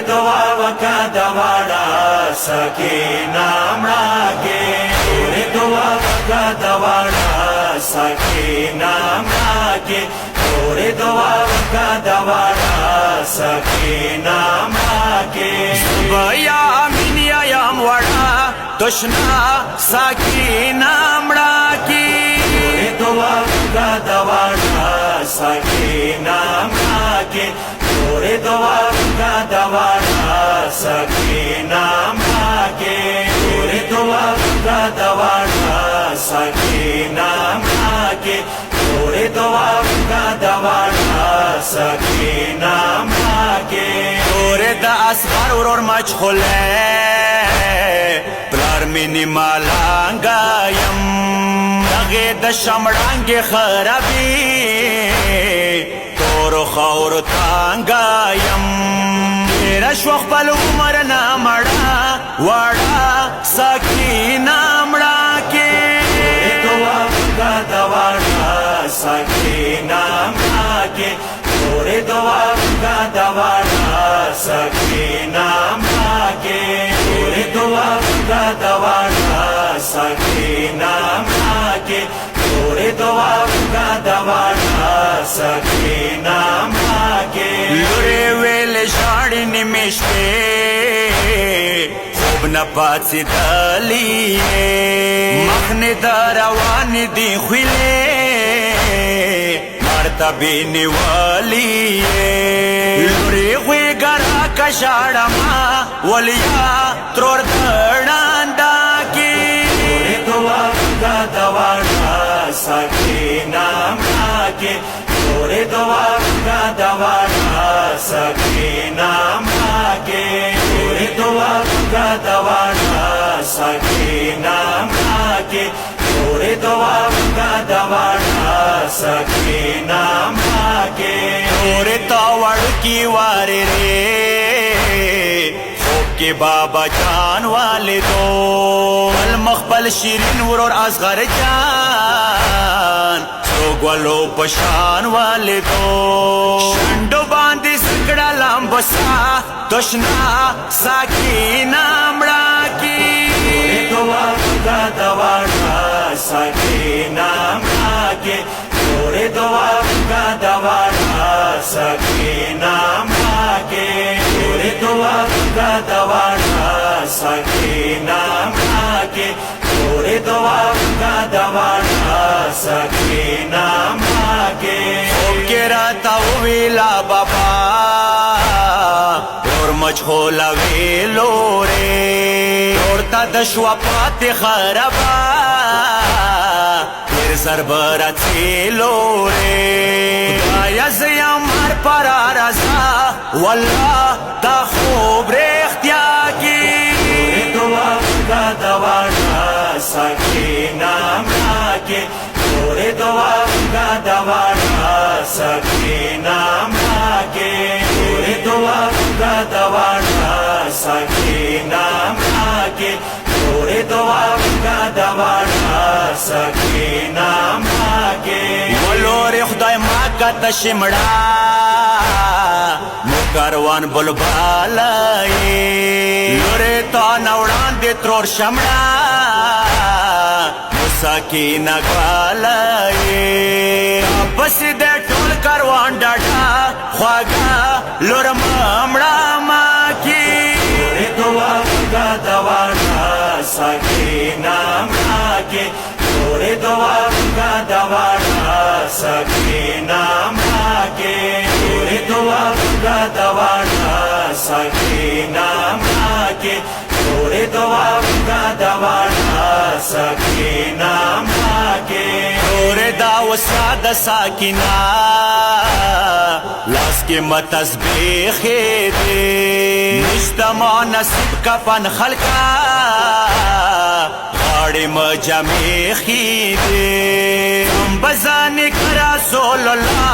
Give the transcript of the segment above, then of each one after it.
दुआ वका दवाड़ा सकीना मड़ा के तोरे दुआ वका दवाड़ा सकीना मड़ा के तोरे दुआ वका दवाड़ा सकीना मड़ा के बया मिनिया याम वड़ा दुश्ना सकीना मड़ा की तोरे दुआ वका दवाड़ा सकीना मड़ा के तोरे दुआ वका दवाड़ा सकीना मड़ा के तोरे दुआ वका दवाड़ा सकीना मड़ा के तोरे दुआ वका दवाड़ा सकीना मड़ा के तोरे दा असगार और मचखोले प्लार मिनी मालांगायम लगे द शमड़ांगे खराबी तोरो खौर तांगायम तेरा शौक पल उमर ना मड़ा वड़ा सकीना मड़ा के दुआ वका दवाड़ा सकीना मड़ा के तोरे दुआ वका दवाड़ा सकीना मड़ा के तोरे दुआ वका दवाड़ा सकीना मड़ा के तोरे दुआ वका दवाड़ा सकीना मड़ा के लुरे वेल शाड़ी निमिष पे खूब न पासी दलिए मखने दरवानी दी खुले मर्तबे निवालिए लुरे हुए गरा कशाड़ा मा वलिया त्रोर दड़ांदा की तोरे दुआ वका दवाड़ा सकीना मड़ा के तोरे दुआ वका दवाड़ा सकीना मड़ा के तोरे दुआ वका दवाड़ा सकीना मड़ा के तोरे दुआ वका दवाड़ा सकीना मड़ा के तोरे तावड़ की वारे रे के बाबा जान वाले दो अल मखबल शिरीन और असगर जान सोगलो पशान वाले दो शंडो बांधी सिकड़ा लंबसा दुश्ना सकीना मड़ा की तोरे दुआ वका दवाड़ा सकीना मड़ा के तोरे दुआ वका दवाड़ा सकीना मड़ा के तोरे दुआ वका दवाड़ा सकीना मड़ा के तोरे दुआ वका दवाड़ा सकीना मड़ा के के राता वेला बाबा और मछोला वेलो रे और दशवा पाते खराबा फिर सरबरा चेलो रे आया मार पर रजा वल्ला ता खूब रेख्तिया की तोरे दुआ वका दवाड़ा सकीना मड़ा के तोरे दुआ वका दवाड़ा सकीना मड़ा के तोरे दुआ वका दवाड़ा सकीना मड़ा के तोरे दुआ वका दवाड़ा सकीना मड़ा के बोलो रे खुदाई माँ का तशिमड़ा मुकरवान बुलबालाए लोरे तो नवड़ान दे त्रोर शमड़ा सकीना ग्वालाए बस दे टोल करवान डाटा ख्वागा लोर मामड़ा माँ की तोरे दुआ वका दवाड़ा सकीना मड़ा के तोरे दुआ वका दवाड़ा सकीना मड़ा के तोरे दुआ वका दवाड़ा सकीना मड़ा के तोरे दुआ वका दवाड़ा सकीना मड़ा के तोरे दाव साद साकिना लास के मतस्बीखे दे निश्तमा नसीब का पन खलका गाड़ी मजमे खीदे बजाने करा सोल्ला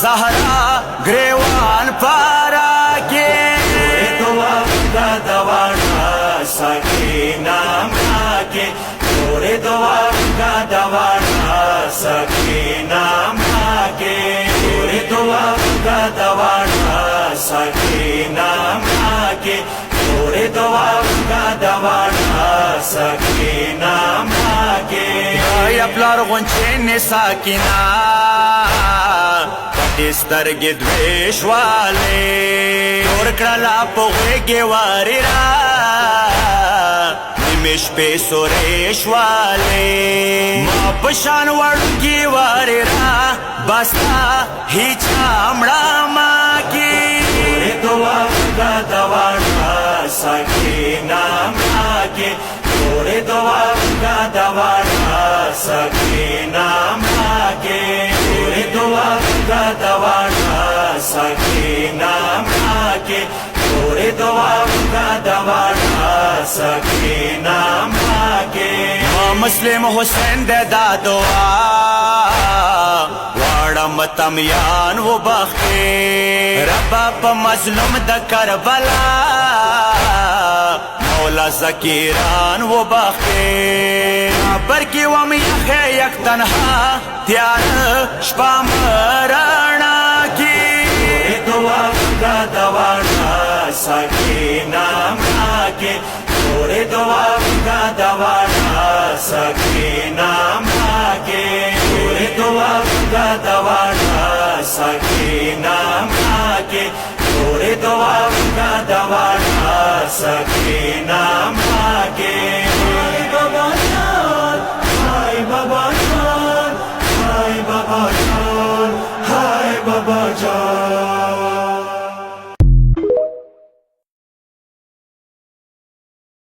जहरा ग्रेवान पारा के तोरे दुआ वका दवाड़ा सकीना मड़ा के तोरे दुआ वका दवाड़ा सकीना मड़ा के तोरे दुआ वका दवाड़ा सकीना मड़ा के तोरे दुआ दवाड़ा सकीना मागे या प्लार गुंचे साकिना سترګې द्वेष والے اور کړلا پوهېږي واري را نیمش په سورېش والے ما پشان وړګي واري را بستا هیڅ امړه ما کې دعا دواړه سکینه ما کې تورې دعا دواړه سکینه ما کې تورې دعا دواړه سکینه ما کې تورې دعا دواړه سکینه ما کې مسلم حسین دے دا دعا واړم تمیان و بخې ربا په مظلوم د کربلا مولا زکیران و بخې بر کې وم یخه یک تنها تیار شپه مرنا کې دعا دواړه سکینه ما کې تورې دعا دواړه سکینه ما کې تورې دعا دواړه سکینه ما کې تورې دعا دواړه سکینه ما کې